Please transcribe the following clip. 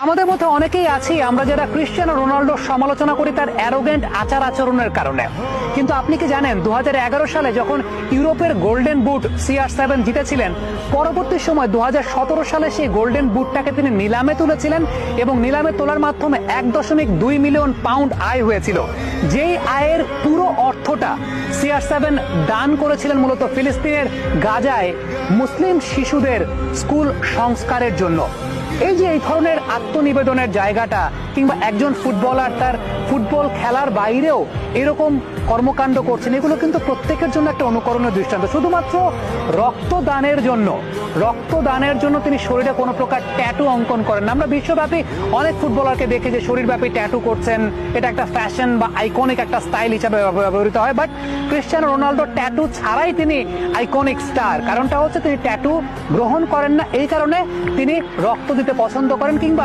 আমাদের মধ্যে অনেকেই আছি আমরা যারা ক্রিশ্চিয়ানো রোনাল্ডোর সমালোচনা করি তার অ্যারোগেন্ট আচার আচরণের কারণে। কিন্তু আপনি কি জানেন 2011 সালে যখন ইউরোপের গোল্ডেন বুট CR7 জিতেছিলেন, পরবর্তী সময় 2017 সালে সেই গোল্ডেন বুটটাকে তিনি নিলামে তুলেছিলেন এবং নিলামে তোলার মাধ্যমে 1.2 মিলিয়ন পাউন্ড আয় হয়েছিল। যেই আয়ের পুরো অর্থটা CR7 দান করেছিলেন মূলত ফিলিস্তিনের গাজায় মুসলিম শিশুদের স্কুল সংস্কারের জন্য। এই যে এই ধরনের আত্মনিবেদনের জায়গাটা, কিংবা একজন ফুটবলার তার ফুটবল খেলার বাইরেও এরকম কর্মকাণ্ড করছেন, এগুলো কিন্তু প্রত্যেকের জন্য একটা অনুকরণের দৃষ্টান্ত। শুধুমাত্র রক্তদানের জন্য তিনি শরীরে কোনো প্রকার ট্যাটু অঙ্কন করেন না। আমরা বিশ্বব্যাপী অনেক ফুটবলারকে দেখি যে শরীরব্যাপী ট্যাটু করছেন, এটা একটা ফ্যাশন বা আইকনিক একটা স্টাইল হিসাবে ব্যবহৃত হয়। বাট ক্রিশ্চিয়ানো রোনাল্ডো ট্যাটু ছাড়াই তিনি আইকনিক স্টার। কারণটা হচ্ছে তিনি ট্যাটু গ্রহণ করেন না, এই কারণে তিনি রক্ত দিতে পছন্দ করেন, কিংবা